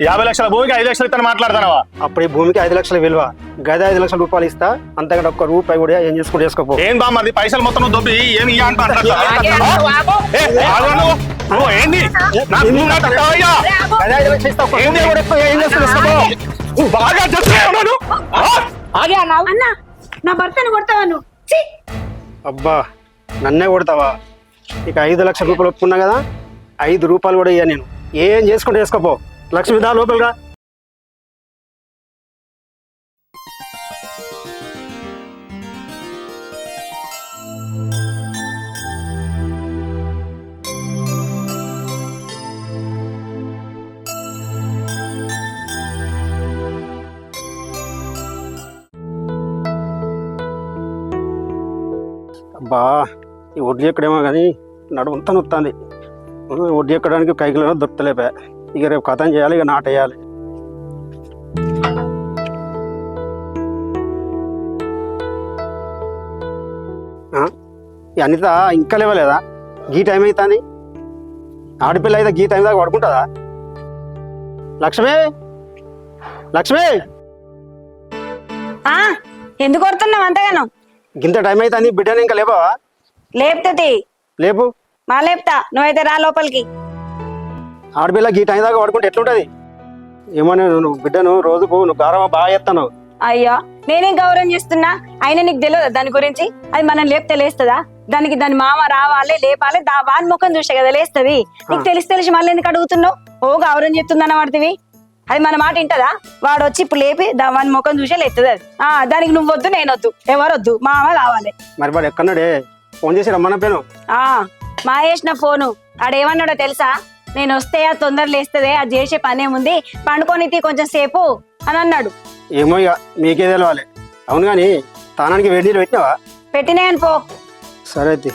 50 లక్షల భూమికి 5 లక్షలు ఇస్తాను మాట్లాడతానవా? అప్పుడు ఈ భూమికి 5 లక్షల విలువ, గది 5 లక్షల రూపాయలు ఇస్తా, అంతకంటే ఒక్క రూపాయి కూడా ఏం చేసుకుంటూ చేసుకోపో. ఏం బామ్మది పైసలు మొత్తం నువ్వు దొబ్బి ఏమి ఏంది గది 5 లక్షలు ఇస్తా, ఏం చేసుకుంటూ బాగా చేస్తున్నాను. అన్నా నా భర్తను కొడతావా నువ్వు? అబ్బా నన్నే కొడతావా? ఇక 5 లక్షల రూపాయలు ఒప్పుకున్నా కదా, 5 రూపాయలు కూడా ఇయ్యా నేను. ఏం చేసుకుంటూ చేసుకోపో. లక్ష్మి దా లోపలిగా. అబ్బా ఈ వడ్డీ ఎక్కడేమో కానీ నడుమంతా నొత్తాంది. వడ్డీ ఎక్కడానికి కైకిలో దొరకలేపా. ఇక రేపు కథం చేయాలి, ఇక నాటేయాలి. అనిత ఇంకా లేవలేదా? గీ టైం అవుతుంది. ఆడపిల్ల అయితే గీ టైం దాకా పడుకుంటుందా? లక్ష్మి, లక్ష్మి ఎందుకు కొడుతున్నావు అంతగానో? గింత టైం అవుతుంది, బిడ్డని ఇంకా లేపావా? లేపుతుంది. లేపు. మా లేపుతా, నువ్వైతే రా లోపలికి. ఆడపిల్ల గీ టైం దాకా పడుకుంటే ఎట్లుంటది? ఏమో నువ్వు బిడ్డను రోజుకు నువ్వు గౌరవం బాగా చేస్తాను. అయ్యో నేనేం గౌరవం చేస్తున్నా? అయినా నీకు తెలియదు దాని గురించి? అది మనం లేపితే లేస్తుందా? దానికి దాని మామ రావాలి, లేపాలి, వాని ముఖం చూసే కదా లేస్తుంది. నీకు తెలిసి మళ్ళీ ఎందుకు అడుగుతున్నావు? ఓ గౌరవం చెప్తుందన్న వాడివి. అది మన మాట వింటదా? వాడు వచ్చి ఇప్పుడు లేపి వాని ముఖం చూసే లేస్తుంది. అది దానికి నువ్వు వద్దు, నేను వద్దు, ఎవరొద్దు, మామ కావాలి. మరి వాడు ఎక్కన్నాడే? ఫోన్ చేసి రమ్మన్న పేను. మా వేసిన ఫోను ఆడేమన్నాడో తెలుసా? నేను వస్తే అది తొందర లేస్తుంది, అది చేసే పనేముంది, పండుకొని కొంచెం సేపు అని అన్నాడు. ఏమో ఇక మీకే తెలవాలి. అవును గాని తానానికి వేడి నీళ్ళు పెట్టినావా? పెట్టినాయని పో. సరే అయితే.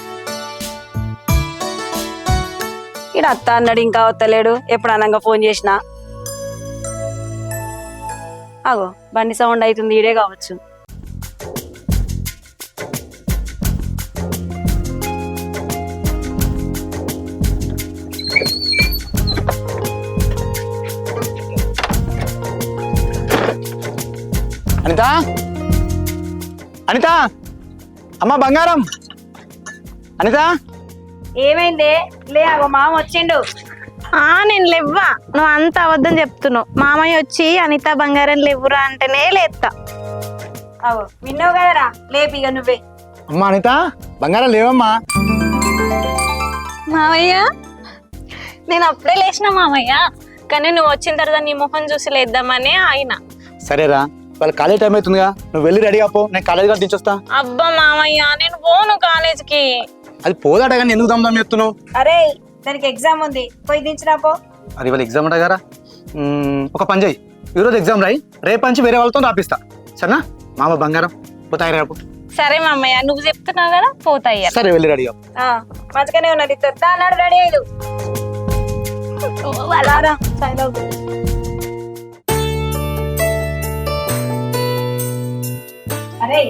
ఇడ అత్త అన్నాడు, ఇంకా వస్తలేడు. ఎప్పుడు అనంగా ఫోన్ చేసినా. అగో బండి సౌండ్ అవుతుంది, ఈడే కావచ్చు. అనిత, అనిత, అమ్మ బంగారం. అనిత ఏమైంది? లే అగో మామ వచ్చిండు. నేను లేవ్వా, నువ్వు అంత అబద్ధం చెప్తున్నావు. మామయ్య వచ్చి అనిత బంగారం లేవురా అంటేనే లేస్తా. అగో విన్నావు కదరా, లేపిగా నువ్వే. అమ్మ అనిత బంగారం లేవమ్మా. మామయ్య నేను అప్పుడే లేచిన మామయ్య, కానీ నువ్వు వచ్చిన తర్వాత నీ ముఖం చూసి లేద్దామని ఆయన. సరేరా, వాళ్ళ కాలేజ్ టైం అవుతుందిగా, నువ్వు వెళ్ళి రెడీ అపో, నేను కాలేజ్ గారు దించొస్తా. అబ్బా మామయ్య నేను పోను కాలేజ్కి. అది పోదాట కానీ ఎందుకు దమ్దాం చెప్తున్నావు? అరే దానికి ఎగ్జామ్ ఉంది, పోయి దించినా పో. అది వాళ్ళ ఎగ్జామ్ ఉంటా కదా. ఒక పని చేయి, ఈరోజు ఎగ్జామ్ రాయి, రేపు నుంచి వేరే వాళ్ళతో రాపిస్తా. సరేనా? మామ బంగారం పోతాయి రేపు. సరే మామయ్య, నువ్వు చెప్తున్నావు కదా, పోతాయి. సరే వెళ్ళి రెడీ అవ్వు. మంచిగానే ఉన్నది. అన్నాడు రెడీ అయ్యదు. అరే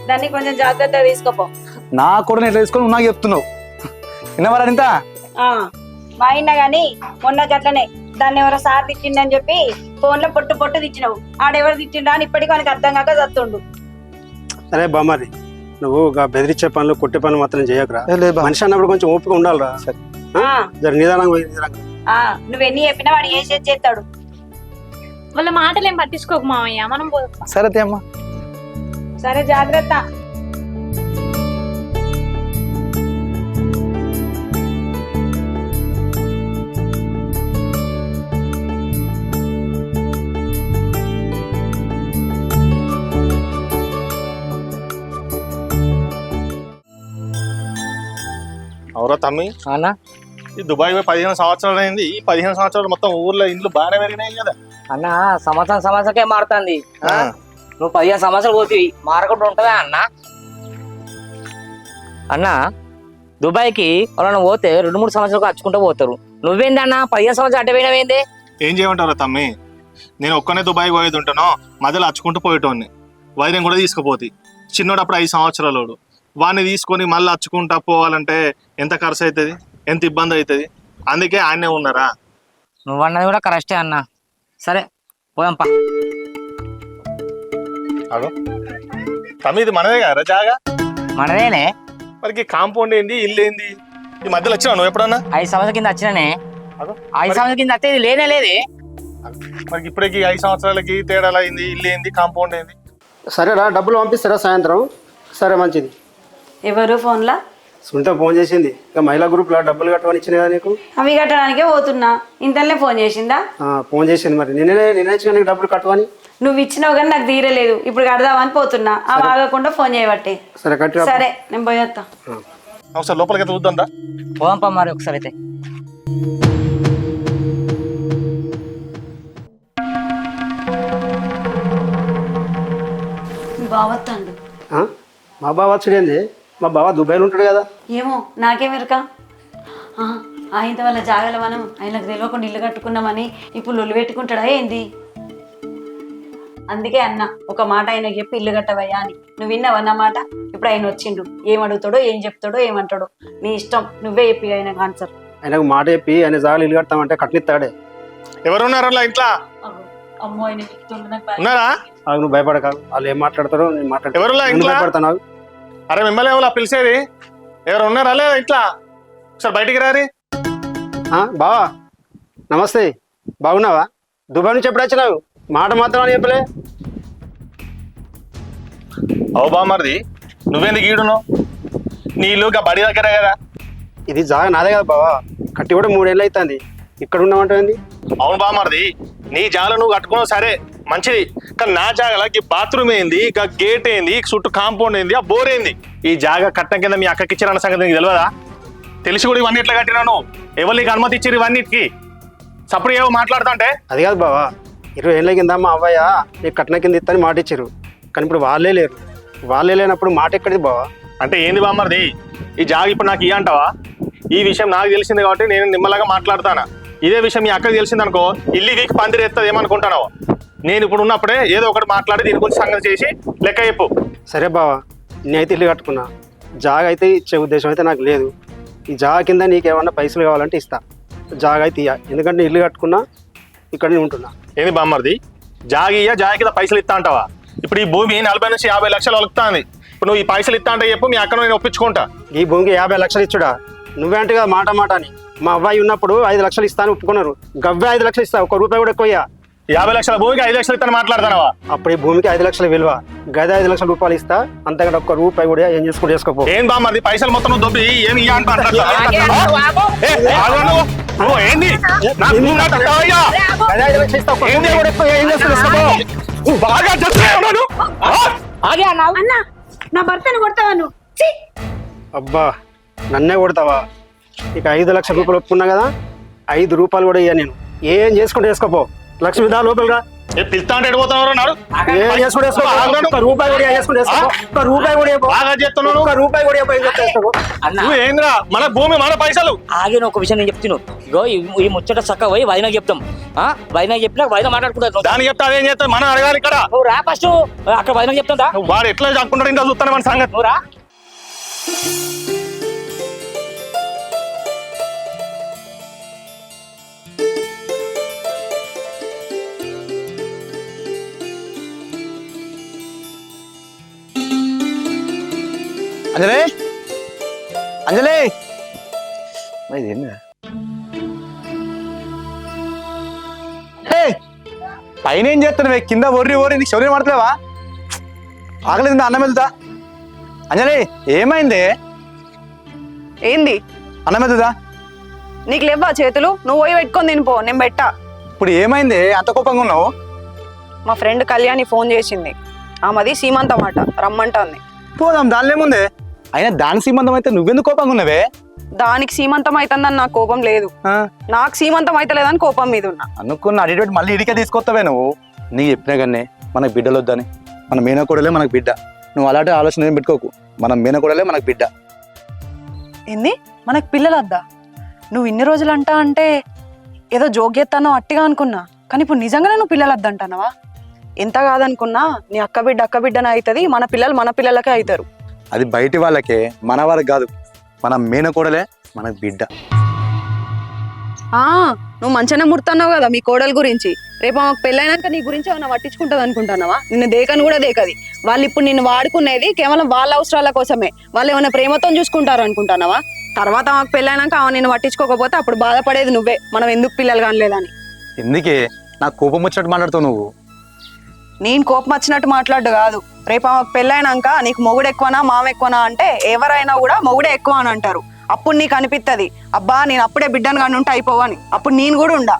దాన్ని కొంచెం జాగ్రత్తగా తీసుకోపో. నా కూడా ఎట్లా తీసుకొని నాకు చెప్తున్నావు. విన్నవారా ఇంత బాయినా గాని మొన్న గట్లనే దాన్ని ఎవరో సార్ తిట్టిండని చెప్పి ఫోన్ లో పొట్టు పొట్టు తిట్టినావు. ఆడెవరు తిట్టిండా అని ఇప్పటికీ మనకి అర్థం కాక చస్తుండు. అరే బామ్మారి, నువ్వు బెదిరించే పనులు కొట్టే పనులు మాత్రం చేయకరా. మనిషి అన్నప్పుడు కొంచెం ఓపిక ఉండాలిరా. సరే నిదానంగా. నువ్వెన్ని చెప్పినా వాడు ఏ చేస్తాడు. వాళ్ళ మాటలు ఏం పట్టించుకోకు మామయ్య, మనం పోతాం. సరే అమ్మా. సరే జాగ్రత్త. అవురా తమ్మి, అన్న ఈ దుబాయ్ 15 సంవత్సరాలు అయింది. ఈ 15 సంవత్సరాలు మొత్తం ఊర్లో ఇండ్లు బాగానే పెరిగినాయి కదా అన్న. సంవత్సరకే మారుతుంది. నువ్వు 15 సంవత్సరాలు పోతివి, మారకుండా ఉంటుందా అన్న? అన్న దుబాయ్కి వాళ్ళని పోతే 2-3 సంవత్సరాలకు అచ్చుకుంటూ పోతారు. నువ్వేందన్నా 15 సంవత్సరాలు అడ్డ పోయినవేందే? ఏం చేయమంటారా తమ్మి, నేను ఒక్కనే దుబాయ్ పోయేది ఉంటానో మధ్యలో అచ్చుకుంటూ పోయేటోని. వైద్యం కూడా తీసుకుపోతే చిన్నోడు అప్పుడు 5 సంవత్సరాలు. వాడిని తీసుకొని మళ్ళీ అచ్చుకుంటా పోవాలంటే ఎంత ఖర్చు అవుతుంది, ఎంత ఇబ్బంది అవుతుంది. అందుకే ఆయనే ఉన్నారా. నువ్వు అన్నది కూడా కరెక్టే అన్న. సరే పోదాంపా. అగో తమ్మి, ఇది మనదే కదా జాగా? మనదేనే. మరి కాంపౌండ్ ఏంది, ఇల్లు ఏంది? ఈ మధ్యలో వచ్చినావు నువ్వు ఎప్పుడన్నా? 5 సంవత్సరాల కింద వచ్చిననే. అగో 5 సంవత్సరాల కింద వస్తే ఇది లేనే లేదే. మరి ఇప్పటికి 5 సంవత్సరాలకి తేడా అయింది. ఇల్లు ఏంది, కాంపౌండ్ ఏంది? సరేరా, డబ్బులు పంపిస్తారా సాయంత్రం? సరే మంచిది. ఎవరు ఫోన్లా? సునీత ఫోన్ చేసింది. ఇక మహిళా గ్రూప్లో డబ్బులు కట్టమని ఇచ్చిన కదా నీకు. అవి కట్టడానికే పోతున్నా, ఇంతలోనే ఫోన్ చేసిందా? ఫోన్ చేసింది. మరి నిన్నే ఇచ్చిన నీకు డబ్బులు కట్టమని. నువ్వు ఇచ్చినావు కానీ నాకు తీరలేదు, ఇప్పుడు కడదామని పోతున్నా. అవి ఆగకుండా ఫోన్ చేయబట్టే. సరే కట్టి. సరే నేను పోయేస్తా. ఒకసారి లోపలికి అయితే చూద్దాందా? పోదాంపా మరి ఒకసారి అయితే. బావత్తాండు. మా బావ వచ్చుడేంది? మా బావ దుబాయ్లో ఉంటాడు కదా. ఏమో నాకేమెరక. ఆయన వల్ల జాగల మనం ఆయనకు తెలియకుండా ఇల్లు కట్టుకున్నామని ఇప్పుడు లొల్లు పెట్టుకుంటాడా ఏంది? అందుకే అన్న ఒక మాట ఆయనకు చెప్పి ఇల్లు కట్టవయ్యా అని. నువ్వు విన్నావా నా మాట? ఇప్పుడు ఆయన వచ్చిండు, ఏం అడుగుతాడో ఏం చెప్తాడో ఏమంటాడో నీ ఇష్టం, నువ్వే చెప్పి ఆయనకు ఆన్సర్. ఆయనకు మాట చెప్పి ఆయన జాగాలు ఇల్లు కడతామంటే కట్టిస్తాడే. ఎవరున్నారు అలా ఇంట్లో? అమ్మో ఆయన చెప్తుండు నాకు భయం. ఉన్నారా? నువ్వు భయపడక, వాళ్ళు ఏం మాట్లాడతారో నేను మాట్లాడతాను. ఎవరులా ఇంట్లో? భయపడతాను. అరే మిమ్మల్ని ఎవరు పిలిచేది? ఎవరు ఉన్నారా లేదా ఇట్లా? ఒకసారి బయటికి రారి. బావా నమస్తే, బాగున్నావా? దుబాయ్ నుంచి ఎప్పుడు వచ్చినావు? మాట మాత్రం అని చెప్పలే. అవు బామర్ది, నువ్వెందుకు ఈడును? నీ ఇల్లు బడి దగ్గరే కదా. ఇది జాగా నాదే కదా బావా, కట్టి కూడా 3 ఏళ్ళు అవుతుంది. ఇక్కడ ఉన్నామంటే. అవును బామర్ది, నీ జాగలో నువ్వు కట్టుకున్నావు సరే మంచిది, కానీ నా జాగలకి బాత్రూమ్ ఏంది, ఇక గేట్ ఏంది, చుట్టూ కాంపౌండ్ ఏంది, ఆ బోర్ ఏంది? ఈ జాగా కట్టం కింద మీ అక్కకి ఇచ్చారన్న సంగతి నీకు తెలియదా? తెలిసి కూడా ఇవన్నీ ఎట్లా కట్టినాను? ఎవరు నీకు అనుమతి ఇచ్చారు ఇవన్నిటికి? సప్పుడు ఏవో మాట్లాడుతా అంటే? అది కాదు బావా, 20 ఏళ్ళ కింద మా అవ్వయ్య నీకు కట్నం కింద ఇత్తని మాట ఇచ్చారు, కానీ ఇప్పుడు వాళ్ళే లేరు. వాళ్ళే లేనప్పుడు మాట ఎక్కడిది బావా? అంటే ఏంది బామ్మర్ది, ఈ జాగ ఇప్పుడు నాకు ఇయ్యంటావా? ఈ విషయం నాకు తెలిసింది కాబట్టి నేను నిమ్మలాగా మాట్లాడతానా. ఇదే విషయం మీ అక్కకి తెలిసిందనుకో, ఇల్లు వీక్ పందిరేస్తుంది ఏమనుకుంటున్నావు? నేను ఇప్పుడు ఉన్నప్పుడే ఏదో ఒకటి మాట్లాడి దీని గురించి సంగతి చేసి లెక్క చెప్పు. సరే బావా, నేనైతే ఇల్లు కట్టుకున్నా, జాగ అయితే ఇచ్చే ఉద్దేశం అయితే నాకు లేదు. ఈ జాగ కింద నీకేమన్నా పైసలు కావాలంటే ఇస్తా, జాగ అయితే ఇయ్య. ఎందుకంటే ఇల్లు కట్టుకున్నా, ఇక్కడనే ఉంటున్నా. ఏంది బామ్మర్ది, జాగ కింద పైసలు ఇస్తా అంటావా? ఇప్పుడు ఈ భూమి 40 నుంచి 50 లక్షలు వలుకుతాంది. ఇప్పుడు నువ్వు ఈ పైసలు ఇస్తా అంటే చెప్పు, మీ అక్కను నేను ఒప్పించుకుంటా. ఈ భూమికి 50 లక్షలు ఇచ్చుడా? నువ్వే అంటే కదా మాట మాట అని. మా అబ్బాయి ఉన్నప్పుడు 5 లక్షలు ఇస్తాను ఒప్పుకున్నారు, గవ్వే 5 లక్షలు ఇస్తా, 1 రూపాయి కూడా ఎక్కువ. 50 లక్షల భూమికి 5 లక్షలు ఇస్తాను మాట్లాడతానవా? అప్పుడు ఈ భూమికి 5 లక్షల విలువ, గది 5 లక్షల రూపాయలు ఇస్తా, అంతకంటే 1 రూపాయి కూడా ఏం చేసుకుంటూ చేసుకోపో. ఏం బామ్మర్ది, పైసలు మొత్తం నువ్వు దొబ్బి ఏమి ఇయ్య అంటా? ఏంది గది 5 లక్షలు ఇస్తా, 1 రూపాయి కూడా ఎక్కువ ఏం చేసుకుంటూ చేసుకోపో. బాగా చెప్తున్నాను. ఆగే అన్న. అన్న నా భర్తను కొడతావా నువ్వు? ఛీ! అబ్బా నన్నే కొడతావా? ఇక 5 లక్షల రూపాయలు ఒప్పుకున్నా కదా, 5 రూపాయలు కూడా ఇయ్య. నేను ఏం చేసుకుంటూ వేసుకోపో. లక్ష్మి దా లోపలిగా. పిలుస్తా అంటే ఎడిపోతున్నారు? ఏం చేసుకుంటూ వేసుకో. 1 రూపాయి కూడా చేసుకుంటూ వేసుకో. 1 రూపాయి కూడా బాగా చెప్తున్నాను. 1 రూపాయి కూడా వేసుకో. అన్న నువ్వు ఏంద్రా, మన భూమి మన పైసలు. ఆగిన ఒక విషయం నేను చెప్తున్నాను. ఇగో ఈ ముచ్చట చక్క పోయి వైనాకి చెప్తాం. వైనాకి చెప్పినా వైనా మాట్లాడుకుంటారు. దానికి చెప్తా అదేం చేస్తా, మనం అడగాలి ఇక్కడ. నువ్వు రా ఫస్ట్, అక్కడ వైనాకి చెప్తా. నువ్వు వాడు ఎట్లా చదువుకుంటాడు ఇంకా చూస్తాను మన సంగతి. నువ్వు రా. అంజలి, అంజలి, ఇదేంది? పైన ఏం చేస్తున్నావే? కింద ఒర్రి నీకు శౌర్యం మాడతలేవా? ఆగలేదు, అన్నం వెళ్తా. అంజలి ఏమైంది? ఏంది అన్నం వెళ్తుందా? నీకు లేవా చేతులు? నువ్వు పోయి పెట్టుకొని తినిపో, నేను పెట్టా. ఇప్పుడు ఏమైంది అంత కోపంగా ఉన్నావు? మా ఫ్రెండ్ కళ్యాణి ఫోన్ చేసింది, ఆమెది సీమంతం అట, రమ్మంటాంది. పోదాం, దానిలో ఏముంది? అయినా దాని సీమంతం అయితే నువ్వెందుకు కోపంగా ఉన్నావే? దానికి సీమంతం అవుతుందని నాకు కోపం లేదు, నాకు సీమంతం అయితే లేదని కోపం మీద ఉన్నా. అనుకున్న అడిగి మళ్ళీ ఇడికే తీసుకొస్తావే నువ్వు. నీకు చెప్పినా కానీ మనకు బిడ్డలు వద్దని. మన మేనకోడలే మనకు బిడ్డ. నువ్వు అలాంటి ఆలోచన ఏం పెట్టుకోకు. మన మేనకోడలే మనకు బిడ్డ. ఏంది మనకు పిల్లలు వద్దా? నువ్వు ఇన్ని రోజులు అంటా అంటే ఏదో జోగ్యత్తానో అట్టిగా అనుకున్నా, కానీ ఇప్పుడు నిజంగానే నువ్వు పిల్లలు వద్దంటానవా? ఎంత కాదనుకున్నా నీ అక్క బిడ్డనే అవుతుంది, మన పిల్లలు మన పిల్లలకే అవుతారు. అది బయటి వాళ్ళకే, మన వాళ్ళకి కాదు. మన మేనకోడలే మనకు బిడ్డ. నువ్వు మంచిగానే ముడుతున్నావు కదా మీ కోడల గురించి. రేపు ఆమెకు పెళ్ళైనాక నీ గురించి ఏమైనా పట్టించుకుంటది అనుకుంటున్నావా? నిన్ను దేకను కూడా దేకది. వాళ్ళు ఇప్పుడు నిన్ను వాడుకునేది కేవలం వాళ్ళ అవసరాల కోసమే. వాళ్ళు ఏమైనా ప్రేమతో చూసుకుంటారు అనుకుంటున్నావా? తర్వాత ఆమెకు పెళ్ళైనాక ఆమె నిన్ను పట్టించుకోకపోతే అప్పుడు బాధపడేది నువ్వే, మనం ఎందుకు పిల్లలు కానలేదని. ఎందుకే నాకు కోపం వచ్చినట్టు మాట్లాడుతావు నువ్వు? నేను కోపం వచ్చినట్టు మాట్లాడు కాదు. రేపు ఆమెకు పెళ్ళైనాక నీకు మొగుడు ఎక్కువనా మామ ఎక్కువనా అంటే ఎవరైనా కూడా మొగుడే ఎక్కువ అని అంటారు. అప్పుడు నీకు అనిపిస్తుంది, అబ్బా నేను అప్పుడే బిడ్డను కానీ ఉంటే అయిపోవని. అప్పుడు నేను కూడా ఉండా.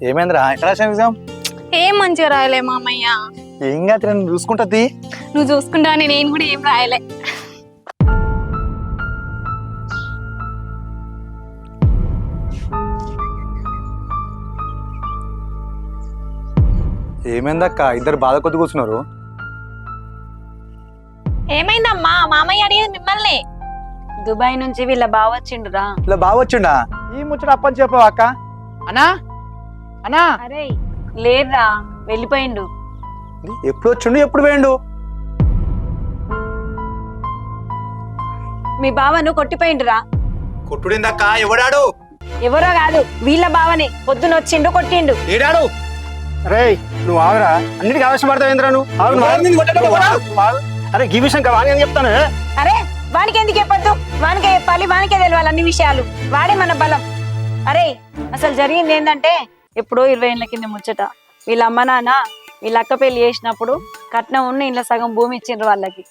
ఏమైందిరా ఎట్లా రాసావు ఎగ్జామ్? ఏం మంచిగా రాయలే మామయ్య. ఏం కాదు నేను చూసుకుంటుంది. నువ్వు చూసుకుంటా, నేను కూడా ఏం రాయలే. ఏమైందక్క ఇద్దరు బాధ కొద్ది కూర్చున్నారు? ఏమైందమ్మా? మామయ్య అడిగేది మిమ్మల్ని. దుబాయ్ నుంచి వీళ్ళ బావ వచ్చిండురా. ఇలా బాగా వచ్చిండా? ఈ ముచ్చట అప్పని చెప్పావు అక్క. అన్నా అన్నా అరే లేదురా, వెళ్ళిపోయిండు. ఎప్పుడు వచ్చిండు ఎప్పుడు పోయిండు? మీ బావను కొట్టిపోయిండురా. కొట్టుడిందక్క ఎవడాడు? ఎవరో కాదు, వీళ్ళ బావనే. పొద్దున వచ్చిండు కొట్టిండు. ఏడాడు? రేయ్ నువ్వు ఆగురా, అన్నిటికీ ఆవేశపడతావు ఏంద్రా నువ్వు? ఆగు, నువ్వు ఆగు. అరే ఈ విషయం కావాలి అని చెప్తాను. అరే వానికి ఎందుకు చెప్పొద్దు? వానికే చెప్పాలి, వానికే తెలియాలి అన్ని విషయాలు. వాడే మన బలం. అరే అసలు జరిగింది ఏంటంటే, ఎప్పుడో 20 ఏళ్ళ కింద ముచ్చట. వీళ్ళ అమ్మ నాన్న వీళ్ళ అక్క పెళ్లి చేసినప్పుడు కట్నం ఉన్న ఇంట్లో సగం భూమి ఇచ్చిండ్రు వాళ్ళకి.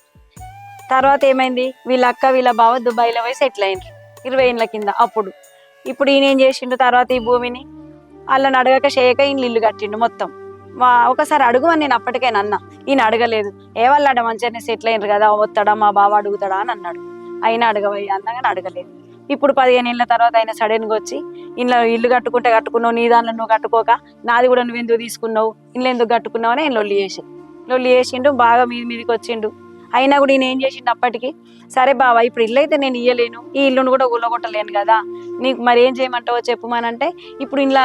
తర్వాత ఏమైంది, వీళ్ళ అక్క వీళ్ళ బావ దుబాయ్లో పోయి సెటిల్ అయినరు 20 ఏళ్ళ కింద. అప్పుడు ఇప్పుడు ఈయన ఏం చేసిండు, తర్వాత ఈ భూమిని వాళ్ళని అడగక చేయక ఈయన ఇల్లు కట్టిండు మొత్తం. ఒకసారి అడుగు అని నేను అప్పటికైనా అన్నా. ఈయన అడగలేదు. ఏ వాళ్ళు అడ మంచిగానే సెటిల్ అయినరు కదా, వస్తాడా మా బావ అడుగుతాడా అని అన్నాడు. అయినా అడగవయ్యా అన్నా కానీ అడగలేదు. ఇప్పుడు 15 ఏళ్ళ తర్వాత ఆయన సడన్గా వచ్చి ఇంట్లో ఇల్లు కట్టుకున్నావు, నీ దానిలో నువ్వు కట్టుకోక నాది కూడా నువ్వు ఎందుకు తీసుకున్నావు, ఇల్లు ఎందుకు కట్టుకున్నావు అని ఆయన లొల్లి చేసిండు. బాగా మీదికి వచ్చిండు. అయినా కూడా ఈయన ఏం చేసిండు అప్పటికి, సరే బావా ఇప్పుడు ఇల్లు అయితే నేను ఇయ్యలేను, ఈ ఇల్లును కూడా ఊళ్ళగొట్టలేను కదా, నీకు మరి ఏం చేయమంటావో చెప్పుమానంటే, ఇప్పుడు ఇలా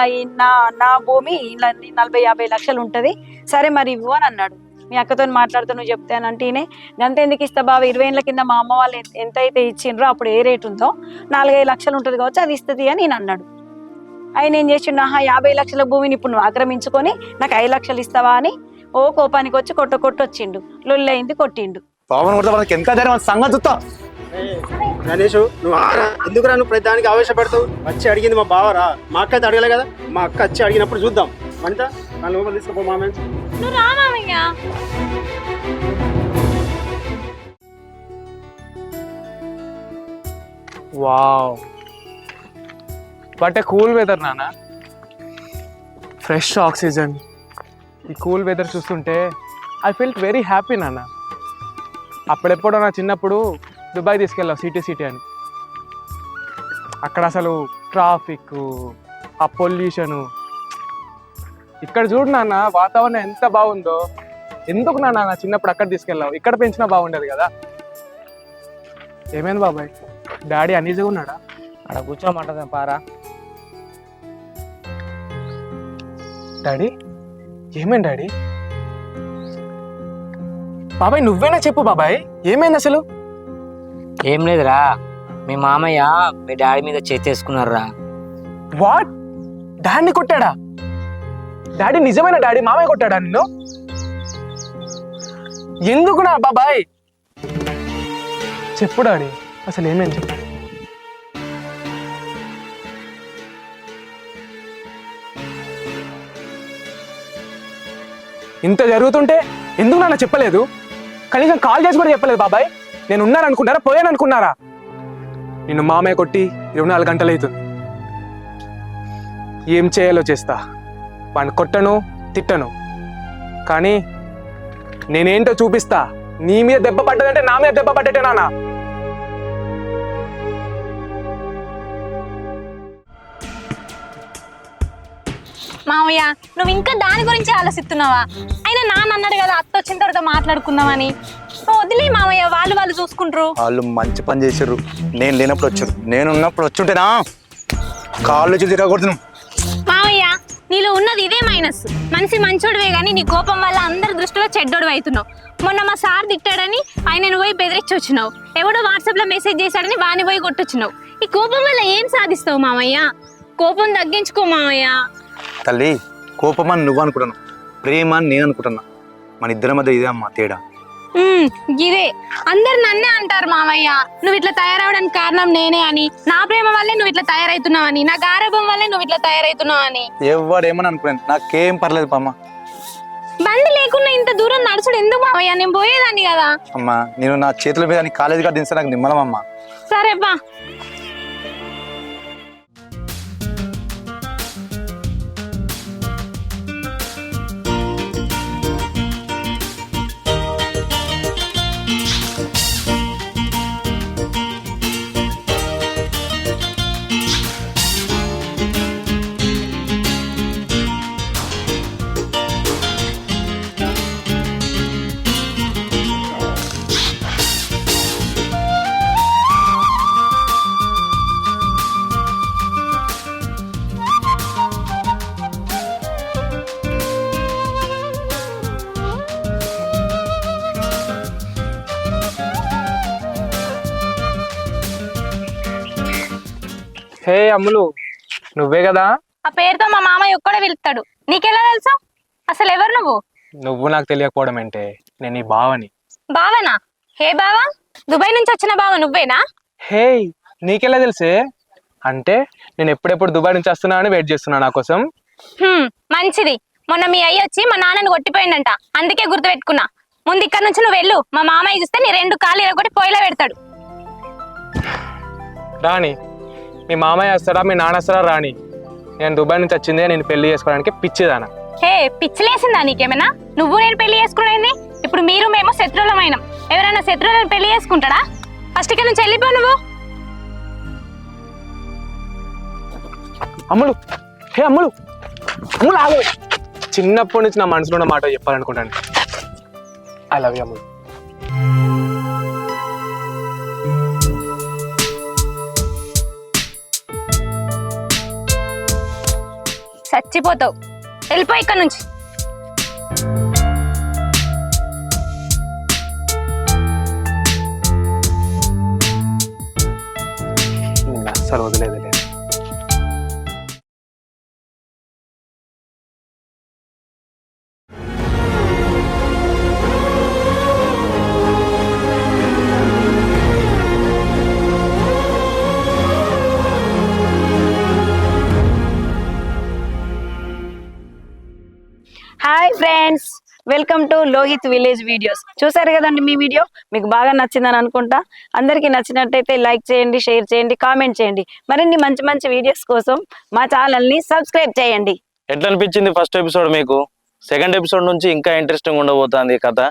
నా భూమి ఇలా 40-50 లక్షలు ఉంటుంది, సరే మరి ఇవ్వు అని అన్నాడు. మీ అక్కతో మాట్లాడుతూ నువ్వు చెప్తానంటే ఈయన గంత ఎందుకు ఇస్తా బావ, 20 ఏళ్ళ కింద మా అమ్మ వాళ్ళు ఎంత అయితే ఇచ్చిండ్రో అప్పుడు ఏ రేటు ఉందో 4-5 లక్షలు ఉంటుంది కావచ్చు, అది ఇస్తుంది అని నేను అన్నాడు. ఆయన ఏం చేసిండు, 50 లక్షల భూమిని ఇప్పుడు నువ్వు ఆక్రమించుకొని నాకు 5 లక్షలు ఇస్తావా అని ఓ కోపానికి వచ్చి కొట్టొచ్చిండు. లొల్లి అయింది, కొట్టిండు. పాపను కొడితే మనకి ఎంత ధైర్యం సంగతి చూస్తా. గణేష్ నువ్వు ఆరా, ఎందుకురా నువ్వు ప్రతి దానికి ఆవేశపడతావు? వచ్చి అడిగింది మా బావరా, మా అక్క అయితే అడగలే కదా. మా అక్క వచ్చి అడిగినప్పుడు చూద్దాం. అంతా నా లోపల తీసుకుపో మామే. నువ్వు రా మామయ్య. Wow, but a cool weather నాన్న. ఫ్రెష్ ఆక్సిజన్, ఈ కూల్ వెదర్ చూస్తుంటే ఐ ఫీల్ వెరీ హ్యాపీ నాన్న. అప్పుడెప్పుడో నా చిన్నప్పుడు దుబాయ్ తీసుకెళ్ళావు సిటీ అని. అక్కడ అసలు ట్రాఫిక్, ఆ పొల్యూషను. ఇక్కడ చూడు నాన్న వాతావరణం ఎంత బాగుందో. ఎందుకు నాన్న నా చిన్నప్పుడు అక్కడ తీసుకెళ్ళావు? ఇక్కడ పెంచినా బాగుండేది కదా. ఏమైంది బాబాయ్, డాడీ అనీజీగా ఉన్నాడా? అక్కడ కూర్చోమంటది పారా. డాడీ ఏమైంది డాడీ? బాబాయ్ నువ్వేనా చెప్పు బాబాయ్, ఏమైంది అసలు? ఏం లేదురా, మీ మామయ్య మీ డాడీ మీద చేసుకున్నారా. వాట్? డాడీని కొట్టాడా? డాడీ నిజమైన డాడీ మామయ్య కొట్టాడా నిన్ను? ఎందుకునా బాబాయ్? చెప్పు డాడీ అసలు ఏమేం చెప్పు. ఇంత జరుగుతుంటే ఎందుకు నాన్న చెప్పలేదు? కనీసం కాల్ చేసి కూడా చెప్పలేదు బాబాయ్. నేను ఉన్నాను అనుకున్నారా, పోయాను అనుకున్నారా? నిన్ను మామయ్య కొట్టి 24 గంటలు అవుతుంది. ఏం చేయాలో చేస్తా. వాడిని కొట్టను, తిట్టను, కానీ నేనేంటో చూపిస్తా. నీ మీద దెబ్బ పడ్డదంటే నా మీద దెబ్బ పడ్డట్టే నాన్న. మామయ్య నువ్వు ఇంకా దాని గురించి ఆలోచిస్తున్నావా? అయినా నాన్న అన్నాడు కదా అత్త వచ్చిన తర్వాత మాట్లాడుకుందామని. వదిలే మామయ్య, వాళ్ళు చూసుకుంటారు. వాళ్ళు మంచి పని చేసారు. నేను లేనప్పుడు వచ్చారు, నేను ఉన్నప్పుడు వచ్చుంటేనా కాళ్ళు చూసి తిరగకూడదు. మామయ్య నీలో ఉన్నది ఇదే మైనస్. మంచోడివే గానీ నీ కోపం వల్ల అందరి దృష్టిలో చెడ్డోడు అవుతున్నావు. మొన్న మా సార్ తిట్టాడని ఆయనను పోయి బెదిరించి వచ్చినావు. ఎవడో వాట్సాప్ లో మెసేజ్ చేశాడని వాని పోయి కొట్టొచ్చినావు. ఈ కోపం వల్ల ఏం సాధిస్తావు మామయ్య? కోపం తగ్గించుకో మామయ్య. తల్లి, కోపం అని నువ్వు అనుకుంటున్నావు, ప్రేమ అని నేను అనుకుంటున్నా. మన ఇద్దరి మధ్య ఇదే అమ్మా తేడా. ఇదే అందరు నన్నే అంటారు మామయ్య, నువ్వు ఇట్లా తయారవడానికి కారణం నేనే అని. నా ప్రేమ వల్లే నువ్వు ఇట్లా తయారవుతున్నావు అని, నా గారభం వల్లే నువ్వు ఇట్లా తయారవుతున్నావు అని. ఎవడేమని అనుకున్నాను, నాకేం పర్లేదు పామ్మ. బండి లేకుండా ఇంత దూరం నడుచుడు ఎందుకు మామయ్య? నేను పోయేదాన్ని కదా. అమ్మా, నేను నా చేతుల మీద నీ కాలేజీ కాడ దించే నాకు నిమ్మలం అమ్మా. సరే బా. హే అమ్ములు, నువ్వే కదా? ఆ పేరుతో మా మామయ్య ఒక్కడే పిలుస్తాడు. నీకెలా తెలుసు? అసలు ఎవరు నువ్వు? నువ్వు నాకు తెలియకపోవడం అంటే నేను ఈ బావని. బావనా? హే బావా, దుబాయ్ నుంచి వచ్చిన బావ నువ్వేనా? హే, నీకెలా తెలుసే? అంటే నేను ఎప్పుడెప్పుడు దుబాయ్ నుంచి వస్తున్నా అని వెయిట్ చేస్తున్నా నా కోసం. మంచిది. మొన్న మీ అయ్య వచ్చి మా నాన్నని కొట్టిపోయిందంట, అందుకే గుర్తుపెట్టుకున్నా. ముందు ఇక్కడ నుంచి నువ్వు వెళ్ళు. మా మామయ్య చూస్తే నీ 2 కాళ్ళు ఇరగొట్టి పొయ్యిలో పెడతాడు. రాణి, మీ మామయ్య వస్తాడా మీ నాన్న వస్తాడా రాణి? నేను దుబాయ్ నుంచి వచ్చిందే నేను పెళ్లి చేసుకోవడానికి పిచ్చిదానా? హే, పిచ్చిలేసిందా నీకేమైనా? నువ్వు నేను పెళ్లి చేసుకునేది. ఇప్పుడు మీరు మేము శత్రువులమైనాం. ఎవరైనా శత్రువులను పెళ్లి చేసుకుంటాడా? ఫస్ట్ ఇక్కడ నుంచి వెళ్ళిపో నువ్వు. అమ్ములు, హే అమ్ములు, అమ్ములు ఆగు. చిన్నప్పటి నుంచి నా మనసులో ఉన్న మాట చెప్పాలనుకుంటాను. I love you Ammulu. చచ్చిపోతావు. వెళ్ళిపో ఇక్కడ నుంచి. అస్సలు వదిలేదు. Hi friends, welcome to Lohith village videos. చూసారు కదండి, మీ వీడియో మీకు బాగా నచ్చిందని అనుకుంటా. అందరికీ నచ్చినట్టయితే లైక్ చేయండి, షేర్ చేయండి, కామెంట్ చేయండి. మరిన్ని మంచి మంచి వీడియోస్ కోసం మా ఛానల్ని సబ్స్క్రైబ్ చేయండి. ఎట్లా అనిపించింది ఫస్ట్ ఎపిసోడ్ మీకు? సెకండ్ ఎపిసోడ్ నుంచి ఇంకా ఇంట్రెస్టింగ్ ఉండబోతుంది కథ.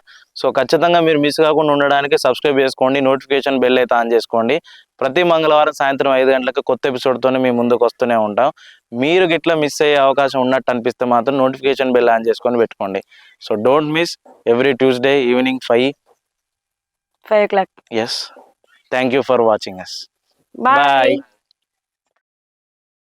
సో ఖచ్చితంగా మీరు మిస్ కాకుండా ఉండడానికి సబ్స్క్రైబ్ చేసుకోండి, నోటిఫికేషన్ బెల్ అయితే ఆన్ చేసుకోండి. ప్రతి మంగళవారం సాయంత్రం 5 గంటలకు కొత్త ఎపిసోడ్తోనే మీ ముందుకు వస్తూనే ఉంటాం. మీరు గిట్లా మిస్ అయ్యే అవకాశం ఉన్నట్టు అనిపిస్తే మాత్రం నోటిఫికేషన్ బెల్ ఆన్ చేసుకొని పెట్టుకోండి. So don't miss every Tuesday evening 5 o'clock. Yes. Thank you for watching us. Bye.